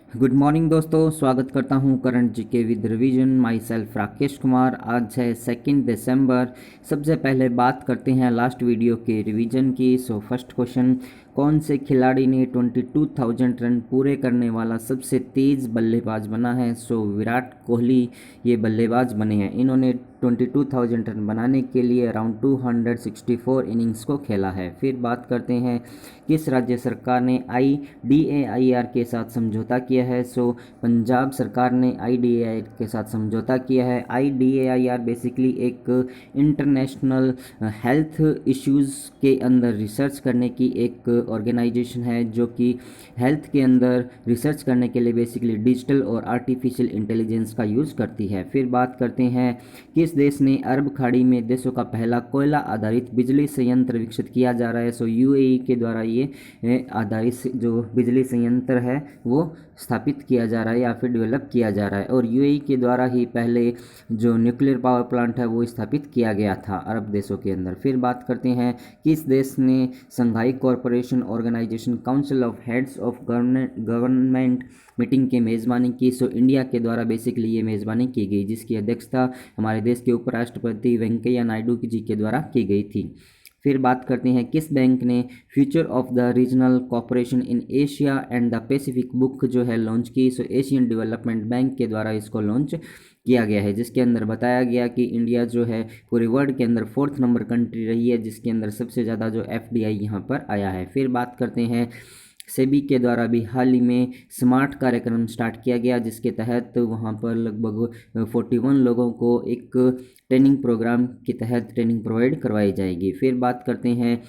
Good morning दोस्तों, स्वागत करता हूं current GK with revision. My self Rakesh Kumar. आज है 2 दिसंबर। सबसे पहले बात करते हैं लास्ट वीडियो के रिवीजन की। फर्स्ट क्वेश्चन, कौन से खिलाड़ी ने 22,000 रन पूरे करने वाला सबसे तेज़ बल्लेबाज बना है? विराट कोहली ये बल्लेबाज बने हैं। इन्होंने 22,000 रन बनाने के लिए अराउंड 264 इनिंग्स को खेला है। फिर बात करते हैं किस राज्य सरकार ने IDAIR के साथ समझौता किया है? पंजाब सरकार ने IDAIR के साथ समझौता किया है। IDAIR बेसिकली एक इंटरनेशनल हेल्थ इश्यूज़ के अंदर रिसर्च करने की एक ऑर्गेनाइजेशन है जो कि हेल्थ के अंदर रिसर्च करने के लिए बेसिकली डिजिटल और आर्टिफिशियल इंटेलिजेंस का यूज़ करती है। फिर बात करते हैं किस देश ने अरब खाड़ी में देशों का पहला कोयला आधारित बिजली संयंत्र विकसित किया जा रहा है? UAE के द्वारा ये आधारित जो बिजली संयंत्र है वो स्थापित किया जा रहा है या फिर डेवलप किया जा रहा है। और UAE के द्वारा ही पहले जो न्यूक्लियर पावर प्लांट है वो स्थापित किया गया था अरब देशों के अंदर। फिर बात करते हैं किस देश ने Shanghai corporation organisation council of heads of government meeting की मेज़बानी की? इंडिया के द्वारा बेसिकली ये मेज़बानी की गई, जिसकी अध्यक्षता हमारे देश के उपराष्ट्रपति वेंकैया नायडू जी के द्वारा की गई थी। फिर बात करते हैं किस बैंक ने future of the regional cooperation in Asia and the Pacific book जो है लॉन्च की? एशियन डेवलपमेंट बैंक के द्वारा इसको लॉन्च किया गया है, जिसके अंदर बताया गया कि इंडिया जो है पूरे वर्ल्ड के अंदर 4th नंबर कंट्री रही है जिसके अंदर सबसे ज़्यादा जो FDI यहाँ पर आया है। फिर बात करते हैं सेबी के द्वारा भी हाल ही में स्मार्ट कार्यक्रम स्टार्ट किया गया, जिसके तहत वहाँ पर लगभग 41 लोगों को एक ट्रेनिंग प्रोग्राम के तहत ट्रेनिंग प्रोवाइड करवाई जाएगी। फिर बात करते हैं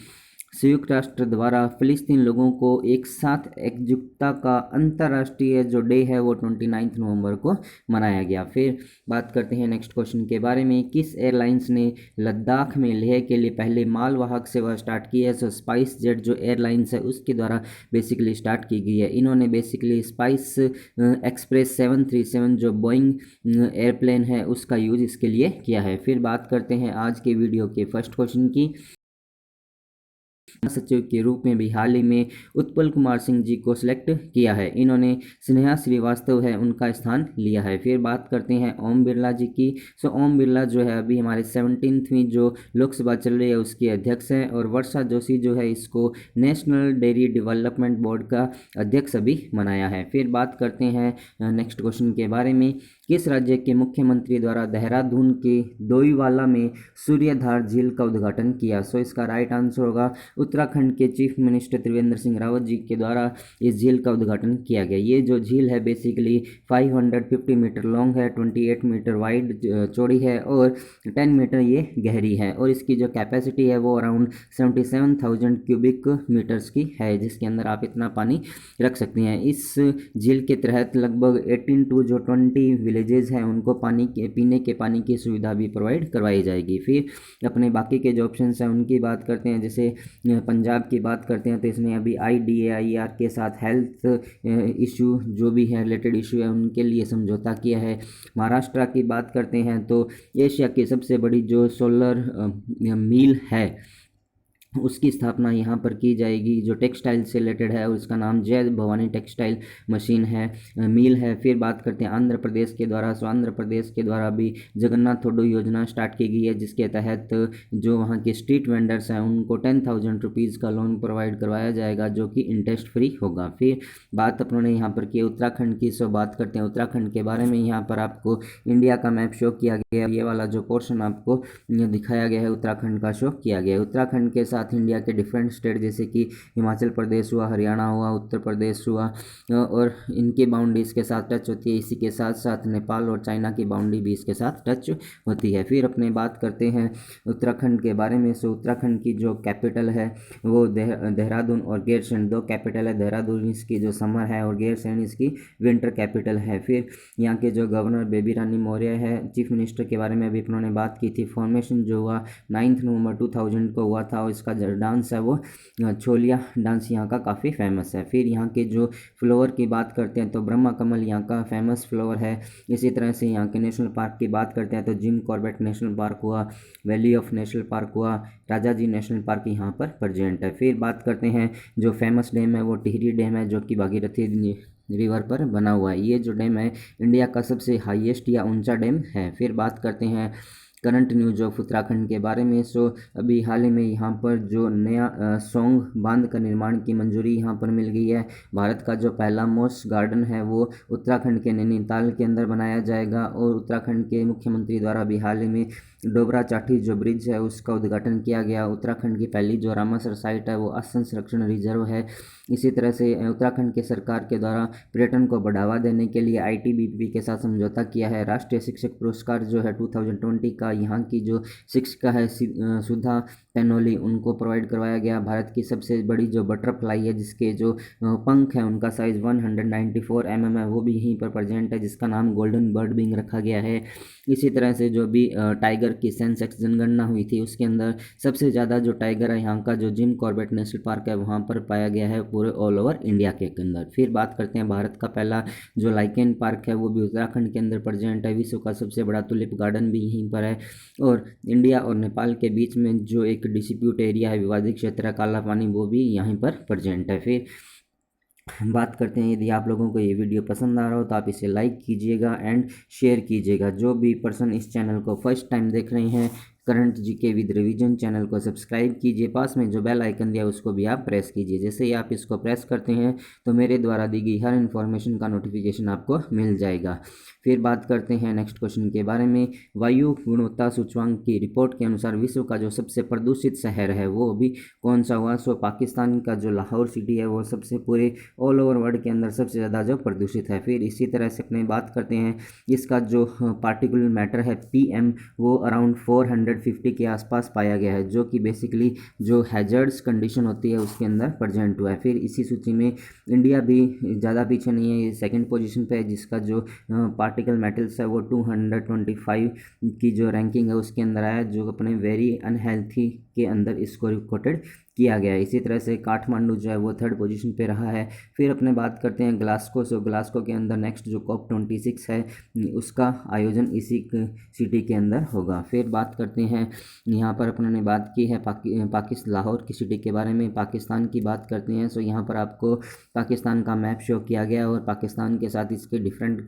संयुक्त राष्ट्र द्वारा फ़िलिस्तीन लोगों को एक साथ एकजुटता का अंतर्राष्ट्रीय जो डे है वो 29 नवंबर को मनाया गया। फिर बात करते हैं नेक्स्ट क्वेश्चन के बारे में, किस एयरलाइंस ने लद्दाख में लेह के लिए पहले मालवाहक सेवा स्टार्ट की है? स्पाइस जेट जो एयरलाइंस है उसके द्वारा बेसिकली स्टार्ट की गई है। इन्होंने बेसिकली स्पाइस एक्सप्रेस 737 जो बोइंग एयरप्लेन है उसका यूज इसके लिए किया है। फिर बात करते हैं आज के वीडियो के फर्स्ट क्वेश्चन की। सचिव के रूप में भी हाल ही में उत्पल कुमार सिंह जी को सिलेक्ट किया है। इन्होंने स्नेहा श्रीवास्तव है उनका स्थान लिया है। फिर बात करते हैं ओम बिरला जी की। ओम बिरला जो है अभी हमारे 17वीं जो लोकसभा चल रही है उसके अध्यक्ष हैं, और वर्षा जोशी जो है इसको नेशनल डेयरी डेवलपमेंट बोर्ड का अध्यक्ष अभी बनाया है। फिर बात करते हैं नेक्स्ट क्वेश्चन के बारे में, किस राज्य के मुख्यमंत्री द्वारा देहरादून के दोईवाला में सूर्यधार झील का उद्घाटन किया? इसका राइट आंसर होगा उत्तराखंड के चीफ मिनिस्टर त्रिवेंद्र सिंह रावत जी के द्वारा इस झील का उद्घाटन किया गया। ये जो झील है बेसिकली 550 मीटर लॉन्ग है, 28 मीटर वाइड चौड़ी है और 10 मीटर ये गहरी है, और इसकी जो कैपेसिटी है वो अराउंड 77,000 क्यूबिक मीटर्स की है, जिसके अंदर आप इतना पानी रख सकते हैं। इस झील के तहत लगभग 18 टू जो 20 विलेजेस हैं उनको पीने के पानी की सुविधा भी प्रोवाइड करवाई जाएगी। फिर अपने बाकी के जो ऑप्शन हैं उनकी बात करते हैं। जैसे पंजाब की बात करते हैं तो इसने अभी IDAIR के साथ हेल्थ इशू जो भी है रिलेटेड इशू है उनके लिए समझौता किया है। महाराष्ट्र की बात करते हैं तो एशिया की सबसे बड़ी जो सोलर मिल है उसकी स्थापना यहाँ पर की जाएगी, जो टेक्सटाइल से रिलेटेड है, और इसका नाम जय भवानी टेक्सटाइल मशीन है मिल है। फिर बात करते हैं आंध्र प्रदेश के द्वारा। आंध्र प्रदेश के द्वारा भी जगन्नाथ थोडू योजना स्टार्ट की गई है, जिसके तहत जो वहाँ के स्ट्रीट वेंडर्स हैं उनको 10,000 रुपीज़ का लोन प्रोवाइड करवाया जाएगा जो कि इंटरेस्ट फ्री होगा। फिर बात अपनों यहाँ पर की उत्तराखंड की। बात करते हैं उत्तराखंड के बारे में। यहाँ पर आपको इंडिया का मैप शो किया गया, ये वाला जो पोर्शन आपको दिखाया गया है उत्तराखंड का शो किया गया है। उत्तराखंड के साथ इंडिया के डिफरेंट स्टेट जैसे कि हिमाचल प्रदेश हुआ, हरियाणा हुआ, उत्तर प्रदेश हुआ, और इनकी बाउंड्री इसके साथ टच होती है। इसी के साथ साथ नेपाल और चाइना की बाउंड्री भी इसके साथ टच होती है। फिर अपने बात करते हैं उत्तराखंड के बारे में। उत्तराखंड की जो कैपिटल है वो देहरादून और गैरसैंण दो कैपिटल है। देहरादून इसकी जो समर है और गैरसैंण इसकी विंटर कैपिटल है। फिर यहाँ के जो गवर्नर बेबी रानी मौर्य है, चीफ मिनिस्टर के बारे में अभी उन्होंने बात की थी। फॉर्मेशन जो हुआ 9 नवंबर 2000 को हुआ था, और इसका इसका जो डांस है वो छोलिया डांस यहाँ का काफ़ी फेमस है। फिर यहाँ के जो फ्लावर की बात करते हैं तो ब्रह्मा कमल यहाँ का फेमस फ्लावर है। इसी तरह से यहाँ के नेशनल पार्क की बात करते हैं तो जिम कॉर्बेट नेशनल पार्क हुआ, वैली ऑफ नेशनल पार्क हुआ, राजाजी नेशनल पार्क यहाँ पर प्रेजेंट है। फिर बात करते हैं जो फेमस डैम है वो टिहरी डैम है, जो कि भागीरथी रिवर पर बना हुआ है। ये जो डैम है इंडिया का सबसे हाईएस्ट या ऊंचा डैम है। फिर बात करते हैं करंट न्यूज ऑफ उत्तराखंड के बारे में। सो अभी हाल ही में यहाँ पर जो नया सोंग बांध का निर्माण की मंजूरी यहाँ पर मिल गई है। भारत का जो पहला मोस गार्डन है वो उत्तराखंड के नैनीताल के अंदर बनाया जाएगा और उत्तराखंड के मुख्यमंत्री द्वारा अभी हाल ही में डोबरा चाठी जो ब्रिज है उसका उद्घाटन किया गया। उत्तराखंड की पहली जो रामासर साइट है वो असम संरक्षण रिजर्व है। इसी तरह से उत्तराखंड के सरकार के द्वारा पर्यटन को बढ़ावा देने के लिए आईटीबीपी के साथ समझौता किया है। राष्ट्रीय शिक्षक पुरस्कार जो है 2020 का यहाँ की जो शिक्षिका है सुधा पेनोली उनको प्रोवाइड करवाया गया। भारत की सबसे बड़ी जो बटरफ्लाई है जिसके जो पंख है उनका साइज़ 194 mm है वो भी यहीं पर प्रेजेंट है, जिसका नाम गोल्डन बर्ड विंग रखा गया है। इसी तरह से जो भी टाइगर की सेंसेक्स जनगणना हुई थी उसके अंदर सबसे ज़्यादा जो टाइगर है यहाँ का जो जिम कॉर्बेट नेशनल पार्क है वहाँ पर पाया गया है पूरे ऑल ओवर इंडिया के अंदर। फिर बात करते हैं भारत का पहला जो लाइकेन पार्क है वो भी उत्तराखंड के अंदर प्रेजेंट है। विश्व का सबसे बड़ा टुलिप गार्डन भी यहीं पर है। और इंडिया और नेपाल के बीच में जो एक डिस्प्यूट एरिया है, विवादित क्षेत्र है काला पानी, वो भी यहीं पर प्रेजेंट है। फिर बात करते हैं, यदि आप लोगों को ये वीडियो पसंद आ रहा हो तो आप इसे लाइक कीजिएगा एंड शेयर कीजिएगा। जो भी पर्सन इस चैनल को फर्स्ट टाइम देख रहे हैं current GK with revision channel को सब्सक्राइब कीजिए। पास में जो बेल आइकन दिया उसको भी आप प्रेस कीजिए। जैसे ही आप इसको प्रेस करते हैं तो मेरे द्वारा दी गई हर इन्फॉर्मेशन का नोटिफिकेशन आपको मिल जाएगा। फिर बात करते हैं नेक्स्ट क्वेश्चन के बारे में। वायु गुणवत्ता सूचकांक की रिपोर्ट के अनुसार विश्व का जो सबसे प्रदूषित शहर है वो अभी कौन सा हुआ? सो पाकिस्तान का जो लाहौर सिटी है वो सबसे पूरे ऑल ओवर वर्ल्ड के अंदर सबसे ज़्यादा जो प्रदूषित है। फिर इसी तरह से अपने बात करते हैं इसका जो पार्टिकुलर मैटर है PM वो अराउंड 450 के आसपास पाया गया है, जो कि बेसिकली जो हैजर्ड्स कंडीशन होती है उसके अंदर प्रेजेंट हुआ है। फिर इसी सूची में इंडिया भी ज़्यादा पीछे नहीं है, ये सेकंड पोजीशन पे है, जिसका जो पार्टिकल मेटल्स है वो 225 की जो रैंकिंग है उसके अंदर आया, जो अपने वेरी अनहेल्थी के अंदर इसको रिकॉर्डेड किया गया है। इसी तरह से काठमांडू जो है वो थर्ड पोजीशन पे रहा है। फिर अपने बात करते हैं ग्लासगो। सो ग्लासगो के अंदर नेक्स्ट जो COP26 है उसका आयोजन इसी सिटी के अंदर होगा। फिर बात करते हैं, यहाँ पर अपने ने बात की है पाकिस्तान लाहौर की सिटी के बारे में। पाकिस्तान की बात करते हैं सो यहाँ पर आपको पाकिस्तान का मैप शो किया गया और पाकिस्तान के साथ इसके डिफरेंट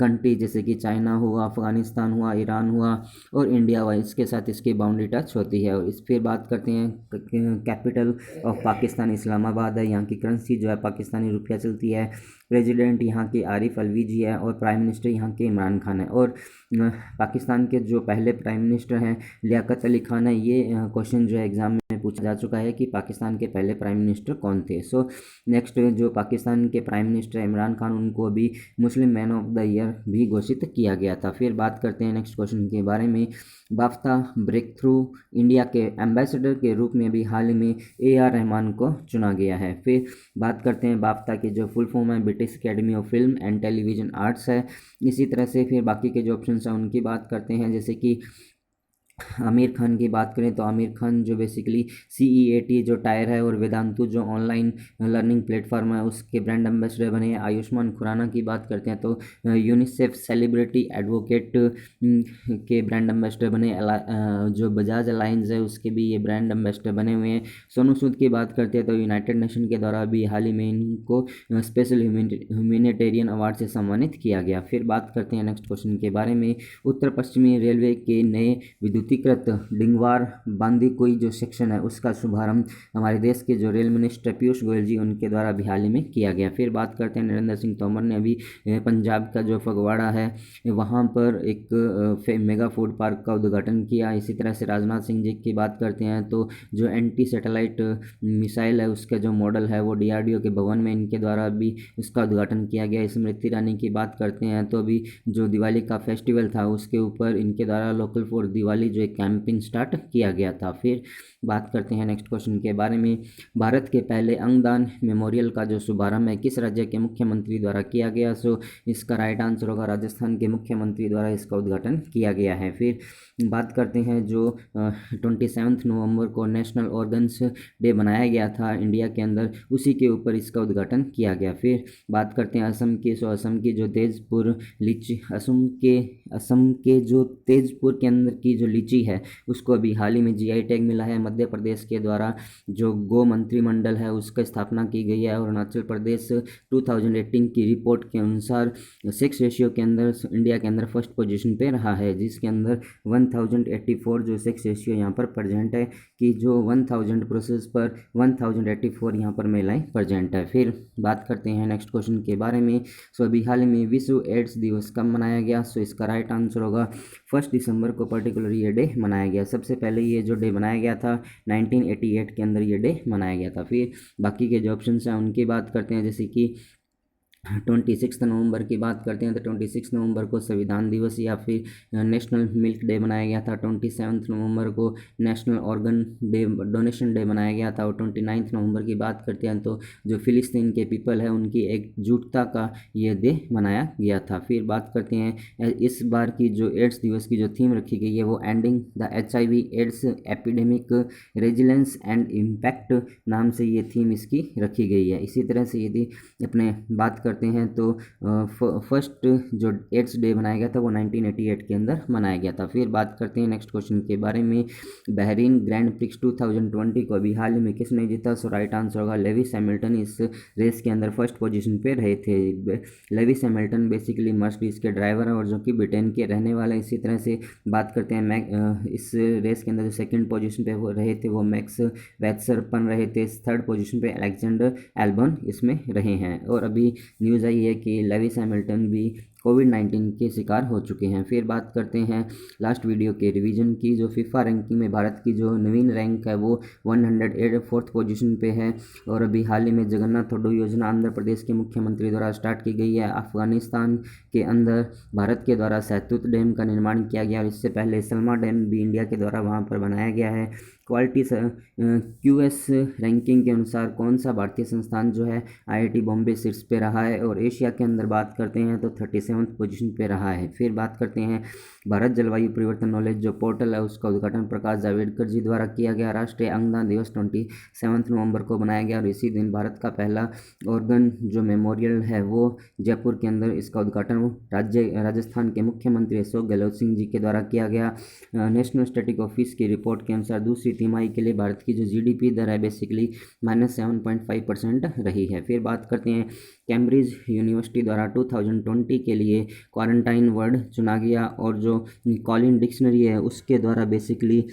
कंट्री जैसे कि चाइना हुआ, अफगानिस्तान हुआ, ईरान हुआ और इंडिया हुआ, इसके साथ इसकी बाउंड्री टच होती है। और इस फिर बात करते हैं कैपिटल ऑफ पाकिस्तान इस्लामाबाद है। यहाँ की करेंसी जो है पाकिस्तानी रुपया चलती है। प्रेसिडेंट यहाँ के आरिफ अलवी जी है और प्राइम मिनिस्टर यहाँ के इमरान खान है। और पाकिस्तान के जो पहले प्राइम मिनिस्टर हैं लियाकत अली खान है। ये क्वेश्चन जो है एग्जाम में पूछा जा चुका है कि पाकिस्तान के पहले प्राइम मिनिस्टर कौन थे। सो नेक्स्ट जो पाकिस्तान के प्राइम मिनिस्टर इमरान खान, उनको अभी Muslim man of the year भी घोषित किया गया था। फिर बात करते हैं नेक्स्ट क्वेश्चन के बारे में। बाफ्ता ब्रेक थ्रू इंडिया के एम्बेसडर के रूप में भी हाल ही में AR रहमान को चुना गया है। फिर बात करते हैं बाफ्ता की जो फुल फॉर्म है British academy of film and television arts है। इसी तरह से फिर बाकी के जो ऑप्शन हैं उनकी बात करते हैं, जैसे कि आमिर खान की बात करें तो आमिर खान जो बेसिकली CEAT जो टायर है और वेदांतु जो ऑनलाइन लर्निंग प्लेटफॉर्म है उसके ब्रांड एम्बेसडर बने हैं। आयुष्मान खुराना की बात करते हैं तो यूनिसेफ सेलिब्रिटी एडवोकेट के ब्रांड एम्बेसडर बने। जो बजाज अलायंस है उसके भी ये ब्रांड एम्बेसडर बने हुए हैं। सोनू सूद की बात करते हैं तो यूनाइटेड नेशन के द्वारा भी हाल ही में इनको स्पेशल ह्यूमैनिटेरियन अवार्ड से सम्मानित किया गया। फिर बात करते हैं नेक्स्ट क्वेश्चन के बारे में। उत्तर पश्चिमी रेलवे के नए विद्युतीकृत डिंगवार बांदीकुई जो सेक्शन है उसका शुभारंभ हमारे देश के जो रेल मिनिस्टर पीयूष गोयल जी उनके द्वारा भी हाल ही में किया गया। फिर बात करते हैं नरेंद्र सिंह तोमर ने अभी पंजाब का जो फगवाड़ा है वहाँ पर एक मेगा फूड पार्क का उद्घाटन किया। इसी तरह से राजनाथ सिंह जी की बात करते हैं तो जो एंटी सैटेलाइट मिसाइल है उसका जो मॉडल है वो DRDO के भवन में इनके द्वारा भी उसका उद्घाटन किया गया। स्मृति ईरानी की बात करते हैं तो अभी जो दिवाली का फेस्टिवल था उसके ऊपर इनके द्वारा लोकल फॉर दिवाली जो एक कैंपेन स्टार्ट किया गया था। फिर बात करते हैं नेक्स्ट क्वेश्चन के बारे में, भारत के पहले अंगदान मेमोरियल का जो शुभारंभ है किस राज्य के मुख्यमंत्री द्वारा किया गया? सो इसका राइट आंसर होगा राजस्थान के मुख्यमंत्री द्वारा इसका उद्घाटन किया गया है। फिर बात करते हैं जो 27 नवंबर को नेशनल ऑर्गन्स डे बनाया गया था इंडिया के अंदर, उसी के ऊपर इसका उद्घाटन किया गया। फिर बात करते हैं असम की, सो असम की जो तेजपुर लीची, असम के जो तेजपुर के अंदर की जो लीची है उसको अभी हाल ही में जीआई टैग मिला है। मध्य प्रदेश के द्वारा जो गो मंत्रिमंडल है उसका स्थापना की गई है और अरुणाचल प्रदेश 2018 की रिपोर्ट के अनुसार सेक्स रेशियो के अंदर इंडिया के अंदर फर्स्ट पोजीशन पे रहा है, जिसके अंदर 1084 जो सेक्स रेशियो यहाँ पर प्रेजेंट है कि जो 1000 प्रोसेस पर 1084 यहाँ पर महिलाएं प्रेजेंट है। फिर बात करते हैं नेक्स्ट क्वेश्चन के बारे में, सो अभी हाल में विश्व एड्स दिवस कब मनाया गया? सो इसका राइट आंसर होगा 1 दिसंबर को पर्टिकुलर ये डे मनाया गया। सबसे पहले ये जो डे बनाया गया था 1988 के अंदर ये डे मनाया गया था। फिर बाकी के जो ऑप्शन हैं उनकी बात करते हैं, जैसे कि 26 नवंबर की बात करते हैं तो 26 नवंबर को संविधान दिवस या फिर नेशनल मिल्क डे बनाया गया था। 27 नवंबर को national organ day donation day बनाया गया था। और 29 नवंबर की बात करते हैं तो जो फिलिस्तीन के पीपल है उनकी एकजुटता का ये डे मनाया गया था। फिर बात करते हैं इस बार की जो एड्स दिवस की जो थीम रखी गई है वो ending the HIV AIDS epidemic resilience and impact नाम से ये थीम इसकी रखी गई है। इसी तरह से यदि अपने बात करते हैं तो फर्स्ट जो एड्स डे बनाया गया था वो 1988 के अंदर मनाया गया था। फिर बात करते हैं नेक्स्ट क्वेश्चन के बारे में, बहरीन ग्रैंड प्रिक्स 2020 को अभी हाल ही में किसने जीता? सो राइट आंसर होगा लेविस हैमिल्टन इस रेस के अंदर फर्स्ट पोजीशन पे रहे थे। लेविस हैमिल्टन बेसिकली मर्सिडीज के ड्राइवर हैं और जो कि ब्रिटेन के रहने वाले। इसी तरह से बात करते हैं इस रेस के अंदर जो सेकंड पोजीशन पे वो रहे थे वो मैक्स वेत्सरपन रहे थे। थर्ड पोजीशन पे अलेक्जेंडर एल्बन इसमें रहे हैं। और अभी न्यूज़ आई है कि लेविस हैमिल्टन भी कोविड-19 के शिकार हो चुके हैं। फिर बात करते हैं लास्ट वीडियो के रिवीजन की, जो फीफा रैंकिंग में भारत की जो नवीन रैंक है वो 104th पोजीशन पे है। और अभी हाल ही में जगन्नाथ थोडू योजना आंध्र प्रदेश के मुख्यमंत्री द्वारा स्टार्ट की गई है। अफगानिस्तान के अंदर भारत के द्वारा सहतूत डैम का निर्माण किया गया और इससे पहले सलमा डैम भी इंडिया के द्वारा वहाँ पर बनाया गया है। क्वालिटी QS रैंकिंग के अनुसार कौन सा भारतीय संस्थान जो है IIT बॉम्बे शीर्ष पे रहा है। और एशिया के अंदर बात करते हैं तो 37th पोजीशन पे रहा है। फिर बात करते हैं भारत जलवायु परिवर्तन नॉलेज जो पोर्टल है उसका उद्घाटन प्रकाश जावड़ेकर जी द्वारा किया गया। राष्ट्रीय अंगदान दिवस 27 नवंबर को बनाया गया और इसी दिन भारत का पहला ऑर्गन जो मेमोरियल है वो जयपुर के अंदर इसका उद्घाटन राजस्थान के मुख्यमंत्री अशोक गहलोत सिंह जी के द्वारा किया गया। नेशनल स्टैटिक ऑफिस की रिपोर्ट के अनुसार दूसरी तिमाही के लिए भारत की जो GDP दर है बेसिकली -7.5% रही है। फिर बात करते हैं कैम्ब्रिज यूनिवर्सिटी द्वारा 2020 के लिए क्वारंटाइन वर्ड चुना गया और जो कॉलिन डिक्शनरी है उसके द्वारा बेसिकली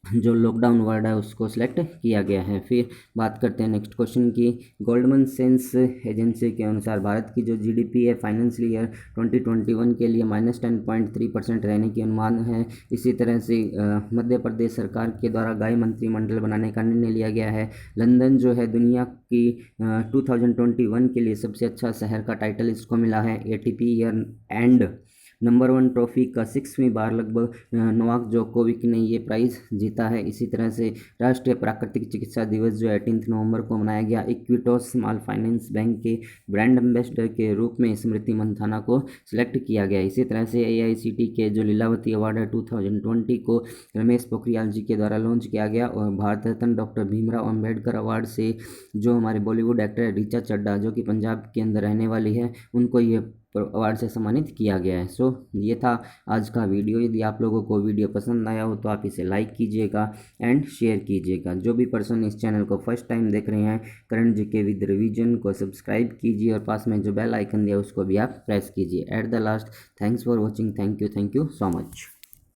जो लॉकडाउन वर्ड है उसको सिलेक्ट किया गया है। फिर बात करते हैं नेक्स्ट क्वेश्चन की, गोल्डमन सैक्स एजेंसी के अनुसार भारत की जो GDP है फाइनेंशियल ईयर 2021 के लिए -10.3% रहने की अनुमान है। इसी तरह से मध्य प्रदेश सरकार के द्वारा गाय मंत्रिमंडल बनाने का निर्णय लिया गया है। लंदन जो है दुनिया की 2021 के लिए सबसे अच्छा शहर का टाइटल इसको मिला है। ATP year and number 1 trophy का 6वीं बार लगभग नोवाक जोकोविक ने ये प्राइज़ जीता है। इसी तरह से राष्ट्रीय प्राकृतिक चिकित्सा दिवस जो 18 नवंबर को मनाया गया। इक्विटोस स्मॉल फाइनेंस बैंक के ब्रांड एम्बेसडर के रूप में स्मृति मंथाना को सिलेक्ट किया गया। इसी तरह से AICT के जो लीलावती अवार्ड है 2020 को रमेश पोखरियाल जी के द्वारा लॉन्च किया गया। और भारत रत्न डॉक्टर भीमराव अम्बेडकर अवार्ड से जो हमारे बॉलीवुड एक्टर ऋचा चड्ढा जो कि पंजाब के अंदर रहने वाली है उनको ये अवार्ड से सम्मानित किया गया है। सो ये था आज का वीडियो। यदि आप लोगों को वीडियो पसंद आया हो तो आप इसे लाइक कीजिएगा एंड शेयर कीजिएगा। जो भी पर्सन इस चैनल को फर्स्ट टाइम देख रहे हैं करंट GK विद रिवीजन को सब्सक्राइब कीजिए और पास में जो बेल आइकन दिया उसको भी आप प्रेस कीजिए। At the last thanks for watching. Thank you so much.